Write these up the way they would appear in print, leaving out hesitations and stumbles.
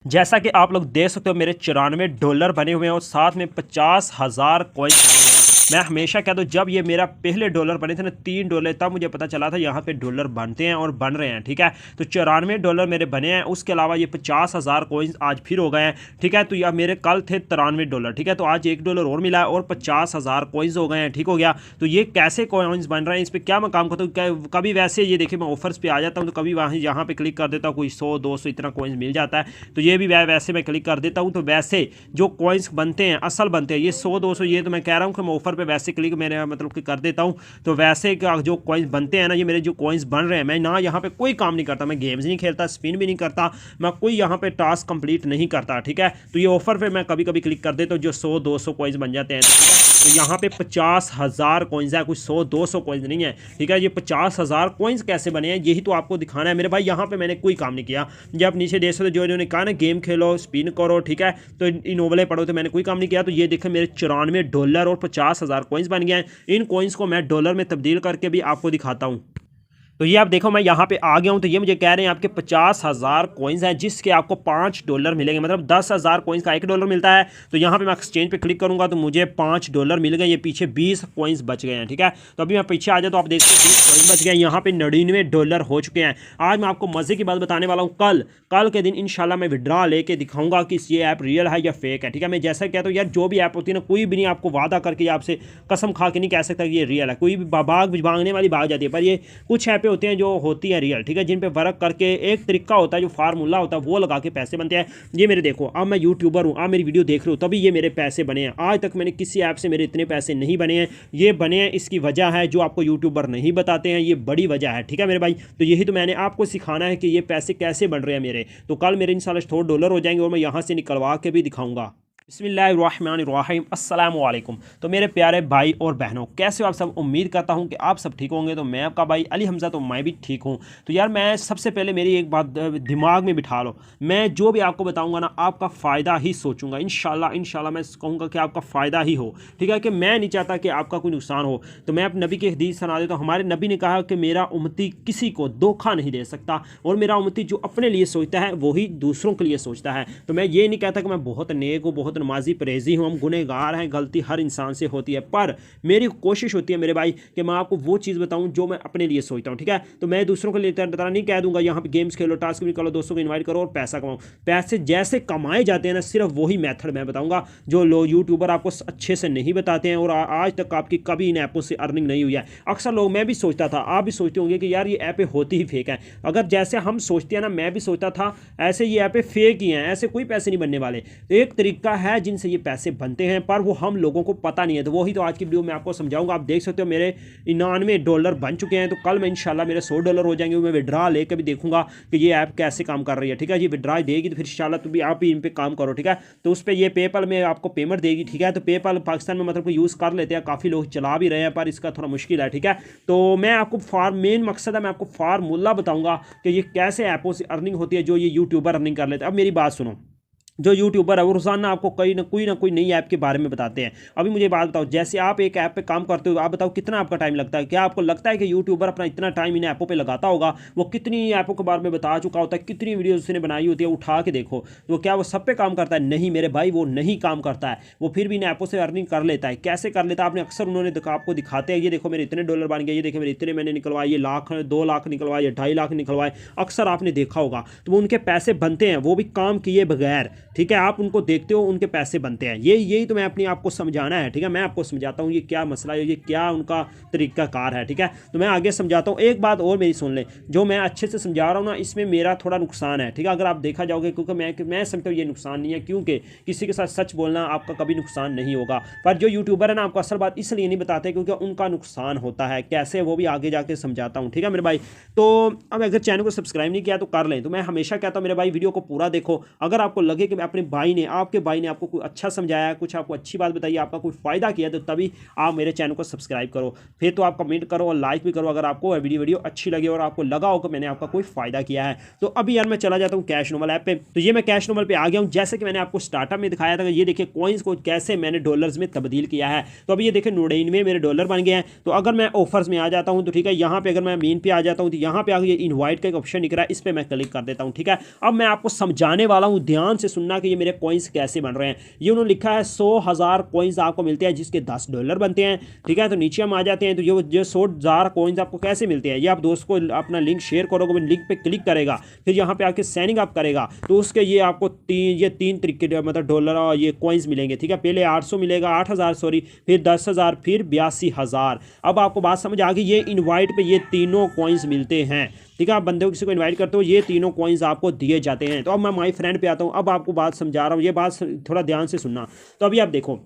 जैसा कि आप लोग देख सकते हो मेरे $94 बने हुए हैं और साथ में 50,000 कॉइन्स। मैं हमेशा कहता हूँ जब ये मेरा पहले डॉलर बने थे ना $3, तब मुझे पता चला था यहाँ पे डॉलर बनते हैं और बन रहे हैं। ठीक है, तो $94 मेरे बने हैं। उसके अलावा ये 50,000 कॉइन्स आज फिर हो गए हैं। ठीक है, तो यह मेरे कल थे $93। ठीक है, तो आज $1 और मिला है और 50,000 कॉइन्स हो गए हैं। ठीक हो गया, तो ये कैसे कॉइन्स बन रहे हैं, इस पर क्या मैं काम करता हूँ। कभी वैसे ये देखिए मैं ऑफर्स पे आ जाता हूँ, तो कभी वहाँ यहाँ पे क्लिक कर देता हूँ, कोई 100-200 इतना कॉइन्स मिल जाता है, तो ये भी वैसे मैं क्लिक कर देता हूँ। तो वैसे जो कॉइन्स बनते हैं असल बनते हैं ये 100-200, ये तो मैं कह रहा हूँ कि मैं ऑफर पे वैसे क्लिक मेरे मतलब कि कर देता हूँ। तो वैसे जो कॉइन्स बनते हैं ना, ये मेरे जो कॉइन्स बन रहे हैं, मैं ना यहाँ पे कोई काम नहीं करता, मैं गेम्स नहीं खेलता, स्पिन भी नहीं करता, मैं कोई यहाँ पे टास्क कंप्लीट नहीं करता। ठीक है, तो ये ऑफर पे मैं कभी कभी क्लिक कर देता हूँ, जो 100-200 कॉइन्स बन जाते हैं। ठीक है, तो यहाँ पे 50,000 कॉइन्स है, कुछ 100-200 कॉइन्स नहीं है। ठीक है, ये 50,000 कॉइन्स कैसे बने हैं यही तो आपको दिखाना है मेरे भाई। यहाँ पे मैंने कोई काम नहीं किया। जब नीचे देख सकते जो इन्होंने कहा ना गेम खेलो, स्पिन करो, ठीक है, तो इन नोवेलें पढ़ो, तो मैंने कोई काम नहीं किया। तो ये देखें मेरे $94 और 50,000 कॉइन्स बन गए हैं। इन कॉइन्स को मैं डॉलर में तब्दील करके भी आपको दिखाता हूँ। तो ये आप देखो मैं यहाँ पे आ गया हूँ, तो ये मुझे कह रहे हैं आपके 50,000 कॉइन्स हैं जिसके आपको $5 मिलेंगे, मतलब 10,000 कॉइन्स का $1 मिलता है। तो यहाँ पे मैं एक्सचेंज पे क्लिक करूँगा तो मुझे $5 मिल गए। ये पीछे 20 कॉइन्स बच गए हैं। ठीक है, तो अभी मैं पीछे आ जाए तो आप देखते हैं 20 कॉइन्स बच गए, यहाँ पे $99 हो चुके हैं। आज मैं आपको मज़े की बात बताने वाला हूँ। कल के दिन इंशाल्लाह मैं विड्रा लेके दिखाऊंगा कि ये ऐप रियल है या फेक है। ठीक है, मैं जैसा कहता हूँ यार, जो भी ऐप होती है ना, कोई भी नहीं आपको वादा करके आपसे कसम खा के नहीं कह सकता कि ये रियल है। कोई भी भाग भागने वाली भाग जाती है, पर ये कुछ ऐपें होती हैं जो होती है रियल। ठीक है, जिन पे वर्क करके एक तरीका होता है, जो फार्मूला होता है, वो लगा के पैसे बनते हैं। ये मेरे देखो, अब मैं यूट्यूबर हूँ, आप मेरी वीडियो देख रहे हो, तभी ये मेरे पैसे बने हैं। आज तक मैंने किसी ऐप से मेरे इतने पैसे नहीं बने हैं। ये बने हैं, इसकी वजह है जो आपको यूट्यूबर नहीं बताते हैं, ये बड़ी वजह है। ठीक है मेरे भाई, तो यही तो मैंने आपको सिखाना है कि ये पैसे कैसे बन रहे हैं मेरे। तो कल मेरे इंशाल्लाह $100 हो जाएंगे और मैं यहाँ से निकलवा के भी दिखाऊंगा। बिस्मिल्लाहिर्रहमानिर्रहीम, अस्सलाम वालेकुम। तो मेरे प्यारे भाई और बहनों, कैसे हो आप सब। उम्मीद करता हूं कि आप सब ठीक होंगे। तो मैं आपका भाई अली हमज़ा, तो मैं भी ठीक हूं। तो यार मैं सबसे पहले मेरी एक बात दिमाग में बिठा लो, मैं जो भी आपको बताऊंगा ना आपका फ़ायदा ही सोचूंगा। इंशाल्लाह मैं कहूँगा कि आपका फ़ायदा ही हो। ठीक है, कि मैं नहीं चाहता कि आपका कोई नुकसान हो। तो मैं अपने नबी की हदीस सुना देता हूँ। हमारे नबी ने कहा कि मेरा उम्मती किसी को धोखा नहीं दे सकता, और मेरा उम्मती जो अपने लिए सोचता है वही दूसरों के लिए सोचता है। तो मैं ये नहीं कहता कि मैं बहुत नेक हूँ, बहुत नमाजी परहेजी हूँ। हम गुनहगार हैं, गलती हर इंसान से होती है, पर मेरी कोशिश होती है मेरे भाई कि मैं आपको वो चीज़ बताऊँ जो मैं अपने लिए सोचता हूँ। ठीक है, तो मैं दूसरों के लिए तरह नहीं कह दूंगा यहाँ पे गेम्स खेलो, टास्क भी करो, दोस्तों को इन्वाइट करो और पैसा कमाओ। पैसे जैसे कमाए जाते हैं ना, सिर्फ वही मेथड मैं बताऊँगा जो लोग यूट्यूबर आपको अच्छे से नहीं बताते हैं, और आज तक आपकी कभी इन ऐपों से अर्निंग नहीं हुई है। अक्सर लोग, मैं भी सोचता था, आप भी सोचते होंगे कि यार ये ऐपें होती ही फेक हैं। अगर जैसे हम सोचते हैं ना, मैं भी सोचता था ऐसे ये ऐपें फेक ही हैं, ऐसे कोई पैसे नहीं बनने वाले। तो एक तरीका है जिनसे ये पैसे बनते हैं, पर वो हम लोगों को पता नहीं है। तो वही तो आज की वीडियो में आपको समझाऊंगा। आप देख सकते हो मेरे $99 बन चुके हैं। तो कल मैं इंशाल्लाह मेरे $100 हो जाएंगे। मैं विड्रा लेकर भी देखूंगा कि ये ऐप कैसे काम कर रही है। ठीक है, ये विड्रा देगी तो फिर इंशाल्लाह तो भी आप भी इन पे काम करो। ठीक है, तो उस पर ये पेपल में आपको पेमेंट देगी। ठीक है, तो पेपल पाकिस्तान में मतलब यूज़ कर लेते हैं, काफ़ी लोग चला भी रहे हैं, पर इसका थोड़ा मुश्किल है। ठीक है, तो मैं आपको मेन मकसद है, मैं आपको फार्मूला बताऊंगा कि ये कैसे ऐपों से अर्निंग होती है जो ये यूट्यूबर अर्निंग कर लेते हैं। अब मेरी बात सुनो, जो यूट्यूबर है वो रोज़ाना आपको कहीं ना कोई नई ऐप के बारे में बताते हैं। अभी मुझे बात बताओ, जैसे आप एक ऐप पे काम करते हो, आप बताओ कितना आपका टाइम लगता है। क्या आपको लगता है कि यूट्यूबर अपना इतना टाइम इन ऐपों पे लगाता होगा? वो कितनी ऐपों के बारे में बता चुका होता है, कितनी वीडियोज उसने बनाई होती है, उठा के देखो। तो क्या वो सब पे काम करता है? नहीं मेरे भाई, वो नहीं काम करता है। वो फिर भी इन ऐपों से अर्निंग कर लेता है। कैसे कर लेता है? आपने अक्सर उन्होंने आपको दिखाते हैं, ये देखो मेरे इतने डॉलर बन गए, ये देखो मेरे इतने मैंने निकलवाए, ये लाख 2 लाख निकलवाए, ये 2.5 लाख निकलवाए। अक्सर आपने देखा होगा, तो वो उनके पैसे बनते हैं, वो भी काम किए बगैर। ठीक है, आप उनको देखते हो, उनके पैसे बनते हैं। यही तो मैं अपनी आपको समझाना है। ठीक है, मैं आपको समझाता हूँ ये क्या मसला है, ये क्या उनका तरीकाकार है। ठीक है, तो मैं आगे समझाता हूँ। एक बात और मेरी सुन लें, जो मैं अच्छे से समझा रहा हूँ ना, इसमें मेरा थोड़ा नुकसान है। ठीक है, अगर आप देखा जाओगे, क्योंकि मैं समझता हूँ ये नुकसान नहीं है, क्योंकि किसी के साथ सच बोलना आपका कभी नुकसान नहीं होगा। पर जो यूट्यूबर है ना, आपको असल बात इसलिए नहीं बताते क्योंकि उनका नुकसान होता है। कैसे, वो भी आगे जाके समझाता हूँ। ठीक है मेरे भाई, तो अब अगर चैनल को सब्सक्राइब नहीं किया तो कर लें। तो मैं हमेशा कहता हूँ मेरे भाई, वीडियो को पूरा देखो। अगर आपको लगे कि अपने भाई ने, आपके भाई ने आपको कोई अच्छा समझाया, कुछ आपको अच्छी बात बताई, आपका कोई फ़ायदा किया, तो तभी आप मेरे चैनल को सब्सक्राइब करो। फिर तो आप कमेंट करो और लाइक भी करो अगर आपको वीडियो अच्छी लगे और आपको लगा हो कि मैंने आपका कोई फ़ायदा किया है। तो अभी यार मैं चला जाता हूँ कैश नॉर्मल ऐप पे। तो ये मैं कैश नॉर्मल पे आ गया हूँ। जैसे कि मैंने आपको स्टार्टअप में दिखाया था, ये देखिए कॉइन्स को कैसे मैंने डॉलर्स में तब्दील किया है। तो अभी ये देखिए 99 मेरे डॉलर बन गए हैं। तो अगर मैं ऑफर्स में आ जाता हूँ तो ठीक है, यहाँ पे अगर मैं मेन पे आ जाता हूँ तो यहाँ पे आगे ये इनवाइट का एक ऑप्शन दिख रहा है, इस पर मैं क्लिक कर देता हूँ। ठीक है, अब मैं आपको समझाने वाला हूँ, ध्यान से सुनना कि ये मेरे कॉइन्स कैसे बन रहे हैं। ये उन्होंने लिखा है 100,000 कॉइन्स आपको मिलते हैं जिसके 10 डॉलर बनते हैं। ठीक है, तो नीचे हम आ जाते हैं। तो ये 100,000 कॉइन्स आपको कैसे मिलते हैं, ये आप दोस्त को अपना लिंक शेयर करोगे, लिंक पे क्लिक करेगा, फिर यहाँ पे आके साइनिंग अप करेगा, तो उसके ये आपको तीन तरीके मतलब डॉलर और ये कॉइन्स मिलेंगे। ठीक है, पहले 800 मिलेगा, 8,000 सॉरी, फिर 10,000, फिर 82,000। अब आपको बात समझ आ गई। ये इनवाइट पे ये तीनों कॉइन्स मिलते हैं। ठीक है, आप बंदे को किसी को इनवाइट करते हो, ये तीनों कॉइन्स आपको दिए जाते हैं। तो अब मैं माई फ्रेंड पे आता हूँ। अब आपको बात समझा रहा हूँ, ये बात थोड़ा ध्यान से सुनना। तो अभी आप देखो,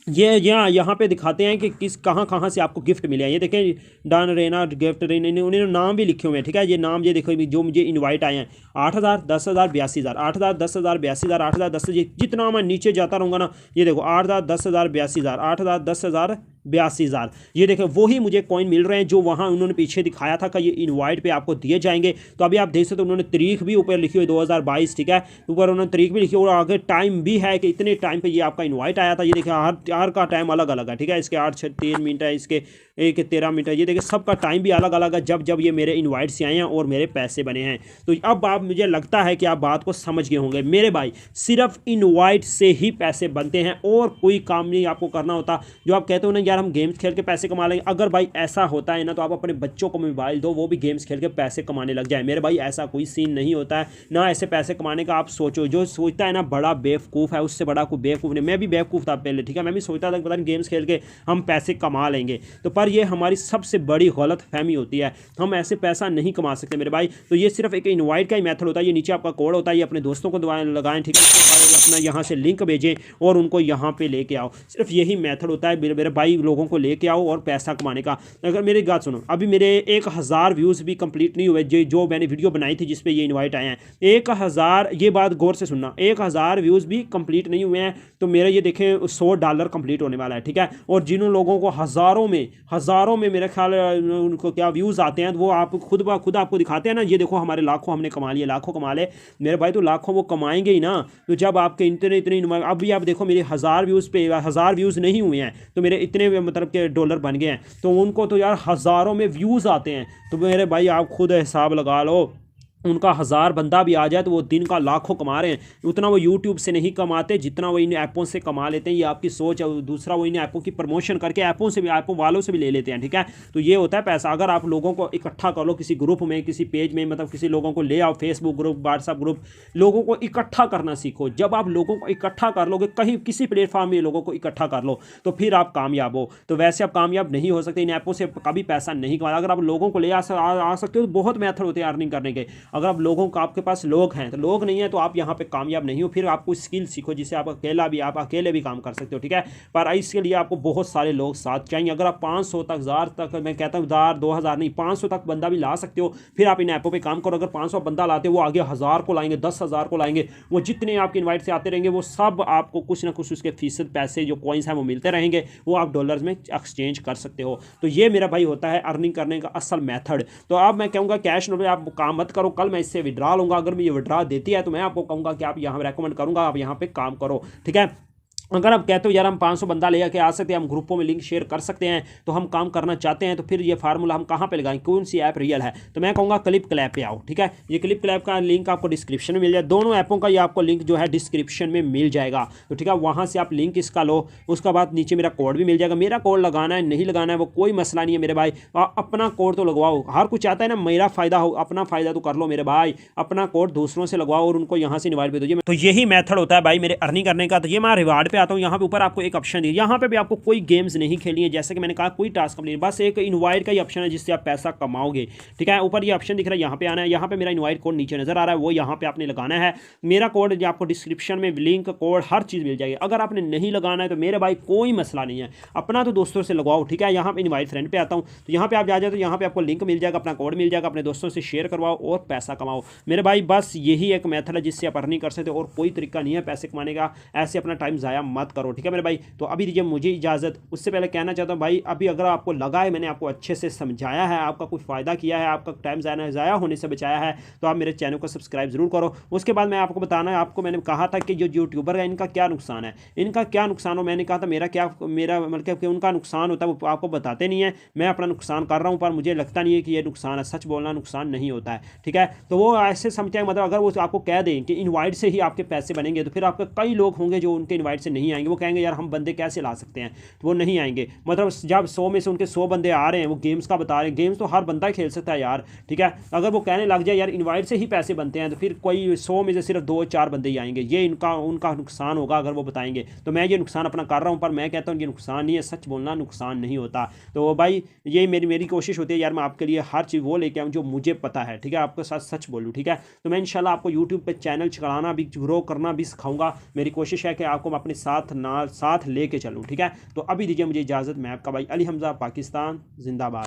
ये यहाँ पे दिखाते हैं कि किस कहाँ से आपको गिफ्ट मिले हैं। ये देखें डन रेना गिफ्ट रेना, उन्होंने नाम भी लिखे हुए हैं। ठीक है, ये नाम ये देखो जो मुझे इनवाइट आए हैं, 8,000, 10,000, 82,000, 8,000, 10,000, 82,000, 8,000, 10,000। जितना मैं नीचे जाता रहूँगा ना, ये देखो 8,000, 10,000, 82,000, 8,000, 10,000, 82,000। ये देखें वही मुझे कॉइन मिल रहे हैं जो वहाँ उन्होंने पीछे दिखाया था कि ये इनवाइट पे आपको दिए जाएंगे। तो अभी आप देख सकते हो उन्होंने तारीख भी ऊपर लिखी हुई 2022। ठीक है, ऊपर उन्होंने तारीख भी लिखी और आगे टाइम भी है कि इतने टाइम पे ये आपका इनवाइट आया था। ये देखिए हर का टाइम अलग अलग है। ठीक है, इसके 8-3 मिनट है, इसके 1-13 मिनट है। ये देखिए सबका टाइम भी अलग अलग है जब ये मेरे इन्वाइट से आए हैं और मेरे पैसे बने हैं। तो अब आप मुझे लगता है कि आप बात को समझ गए होंगे मेरे भाई, सिर्फ इनवाइट से ही पैसे बनते हैं और कोई काम नहीं आपको करना होता। जो आप कहते हो ना यार हम गेम्स खेल के पैसे कमा लेंगे, अगर भाई ऐसा होता है ना तो आप अपने बच्चों को मोबाइल दो, वो भी गेम्स खेल के पैसे कमाने लग जाए। मेरे भाई ऐसा कोई सीन नहीं होता है ना, ऐसे पैसे कमाने का आप सोचो। जो सोचता है ना बड़ा बेवकूफ़ है, उससे बड़ा कोई बेवकूफ़ नहीं। मैं भी बेवकूफ़ था पहले। ठीक है, मैं भी सोचता था कि पता नहीं गेम्स खेल के हम पैसे कमा लेंगे, तो पर ये हमारी सबसे बड़ी गलत फहमी होती है। हम ऐसे पैसा नहीं कमा सकते मेरे भाई। तो ये सिर्फ एक इनवाइट का ही मेथड होता है। ये नीचे आपका कोड होता है, ये अपने दोस्तों को लगाएं। ठीक है, अपना यहाँ से लिंक भेजें और उनको यहाँ पे लेके आओ। सिर्फ यही मेथड होता है मेरे भाई, लोगों को लेके आओ और पैसा कमाने का। अगर मेरी बात सुनो, अभी मेरे 1,000 व्यूज़ भी कंप्लीट नहीं हुए जो मैंने वीडियो बनाई थी जिसपे ये इनवाइट आए हैं। 1,000, ये बात गौर से सुनना, 1,000 व्यूज़ भी कंप्लीट नहीं हुए हैं। तो मेरा ये देखें $100 कंप्लीट होने वाला है। ठीक है, और जिन लोगों को हज़ारों में मेरे ख्याल उनको क्या व्यूज़ आते हैं, तो वो आप खुद आपको दिखाते हैं ना। ये देखो हमारे लाखों हमने कमा लिए, लाखों कमा ले मेरे भाई। तो लाखों वो कमाएंगे ही ना, तो जब आपके इतने अभी आप देखो मेरे 1,000 व्यूज़ पे 1,000 व्यूज़ नहीं हुए हैं तो मेरे इतने मतलब के डॉलर बन गए हैं। तो उनको तो यार हज़ारों में व्यूज़ आते हैं। तो मेरे भाई आप खुद हिसाब लगा लो, उनका 1,000 बंदा भी आ जाए तो वो दिन का लाखों कमा रहे हैं। उतना वो यूट्यूब से नहीं कमाते जितना वो इन ऐपों से कमा लेते हैं। ये आपकी सोच है। दूसरा वो इन ऐपों की प्रमोशन करके ऐपों वालों से भी ले लेते हैं। ठीक है, तो ये होता है पैसा। अगर आप लोगों को इकट्ठा कर लो किसी ग्रुप में, किसी पेज में, मतलब किसी लोगों को ले आओ, फेसबुक ग्रुप, व्हाट्सअप ग्रुप, लोगों को इकट्ठा करना सीखो। जब आप लोगों को इकट्ठा कर लोगे कहीं किसी प्लेटफॉर्म में, लोगों को इकट्ठा कर लो तो फिर आप कामयाब हो। तो वैसे आप कामयाब नहीं हो सकते, इन ऐपों से कभी पैसा नहीं कमा। अगर आप लोगों को ले आ सकते हो तो बहुत मेथड होते हैं अर्निंग करने के। अगर आप लोगों को, आपके पास लोग हैं तो लोग नहीं है तो आप यहाँ पे कामयाब नहीं हो। फिर आपको स्किल सीखो जिससे आप अकेले भी काम कर सकते हो। ठीक है, पर इसके लिए आपको बहुत सारे लोग साथ चाहिए। अगर आप 500 तक, 1,000 तक, मैं कहता हूँ 1,000 2,000 नहीं, 500 तक बंदा भी ला सकते हो। फिर आप इन ऐपों पे काम करो। अगर 500 बंदा लाते हो, वो आगे 1,000 को लाएंगे, 10,000 को लाएंगे। वो जितने आपके इन्वाइट से आते रहेंगे वो सब आपको कुछ ना कुछ उसके फीसद पैसे जो कॉइन्स हैं वो मिलते रहेंगे। वो आप डॉलर्स में एक्सचेंज कर सकते हो। तो ये मेरा भाई होता है अर्निंग करने का असल मेथड। तो अब मैं कहूँगा कैश नोट में आप काम मत करो। कल मैं इससे विड्रा लूँगा, अगर मैं ये विड्रा देती है तो मैं आपको कहूँगा कि आप यहाँ रेकमेंड करूँगा आप यहाँ पे काम करो। ठीक है, अगर आप कहते हो यार हम 500 बंदा ले आके आ सकते हैं, हम ग्रुपों में लिंक शेयर कर सकते हैं, तो हम काम करना चाहते हैं, तो फिर ये फार्मूला हम कहाँ पे लगाएं, कौन सी ऐप रियल है? तो मैं कहूँगा क्लिप क्लैप पे आओ। ठीक है, ये क्लिप क्लैप का लिंक आपको डिस्क्रिप्शन में मिल जाए। दोनों ऐपों का ये आपको लिंक जो है डिस्क्रिप्शन में मिल जाएगा। तो ठीक है, वहाँ से आप लिंक इसका लो। उसका बाद नीचे मेरा कोड भी मिल जाएगा। मेरा कोड लगाना है नहीं लगाना है वो कोई मसला नहीं है मेरे भाई। अपना कोड तो लगवाओ। हर कुछ चाहता है ना मेरा फ़ायदा हो, अपना फ़ायदा तो कर लो मेरे भाई। अपना कोड दूसरों से लगवाओ और उनको यहाँ से इनवाइट भेजो। तो यही मेथड होता है भाई मेरे अर्निंग करने का। तो ये मैं रिवार्ड पे आता हूँ, यहाँ पे ऊपर आपको एक ऑप्शन है, यहाँ पे भी आपको कोई गेम्स नहीं खेलनी है, जैसे कि मैंने कहा कोई टास्क कंप्लीट, बस एक इनवाइट का ही ऑप्शन है जिससे आप पैसा कमाओगे। ठीक है, ऊपर ये ऑप्शन दिख रहा है, यहाँ पे आना है, यहाँ पे मेरा इनवाइट कोड नीचे नजर आ रहा है, वो यहाँ पे आपने लगाना है। मेरा कोड आपको डिस्क्रिप्शन में लिंक कोड हर चीज़ मिल जाएगी। अगर आपने नहीं लगाना है तो मेरे भाई कोई मसला नहीं है, अपना तो दोस्तों से लगवाओ। ठीक है, यहाँ पे इनवाइट फ्रेंड पे आता हूँ, तो यहाँ पे आप जा जाए तो यहाँ पे आपको लिंक मिल जाएगा, अपना कोड मिल जाएगा, अपने दोस्तों से शेयर करवाओ और पैसा कमाओ। मेरे भाई बस यही एक मेथड है जिससे आप अर्निंग कर सकते हो, और कोई तरीका नहीं है पैसे कमाने का। ऐसे अपना टाइम ज़ाया मत करो। ठीक है मेरे भाई, तो अभी दीजिए मुझे इजाज़त। उससे पहले कहना चाहता हूँ भाई, अभी अगर आपको लगा है मैंने आपको अच्छे से समझाया है, आपका कुछ फ़ायदा किया है, आपका टाइम ज़ाया होने से बचाया है, तो आप मेरे चैनल को सब्सक्राइब ज़रूर करो। उसके बाद मैं आपको बताना है, आपको मैंने कहा था कि जो यूट्यूबर है इनका क्या नुकसान है, इनका क्या नुकसान हो। मैंने कहा था मेरा मतलब कि उनका नुकसान होता है वो आपको बताते नहीं है। मैं अपना नुकसान कर रहा हूँ, पर मुझे लगता नहीं है कि ये नुकसान है। सच बोलना नुकसान नहीं होता है। ठीक है, तो वो ऐसे समझते हैं, मतलब अगर वो आपको कह दें कि इनवाइट से ही आपके पैसे बनेंगे, तो फिर आपके कई लोग होंगे जो उनके इनवाइट से नहीं आएंगे। वो कहेंगे यार हम बंदे कैसे ला सकते हैं, तो वो नहीं आएंगे। मतलब जब 100 में से उनके 100 बंदे आ रहे हैं, वो गेम्स का बता रहे हैं, गेम्स तो हर बंदा खेल सकता है यार। ठीक है, अगर वो कहने लग जाए यार इनवाइट से ही पैसे बनते हैं, तो फिर कोई 100 में से सिर्फ 2-4 बंदे ही आएंगे। ये उनका नुकसान होगा अगर वो बताएंगे। तो मैं ये नुकसान अपना कर रहा हूँ, पर मैं कहता हूँ ये नुकसान नहीं है। सच बोलना नुकसान नहीं होता। तो भाई ये मेरी कोशिश होती है यार, मैं आपके लिए हर चीज़ वो लेके आऊँ जो मुझे पता है। ठीक है, आपके साथ सच बोलूँ। ठीक है, तो मैं इंशाल्लाह आपको यूट्यूब पे चैनल चलाना भी, ग्रो करना भी सिखाऊंगा। मेरी कोशिश है कि आपको मैं अपने साथ लेके चलूँ। ठीक है, तो अभी दीजिए मुझे इजाज़त। मैं आपका भाई अली हमज़ा, पाकिस्तान जिंदाबाद।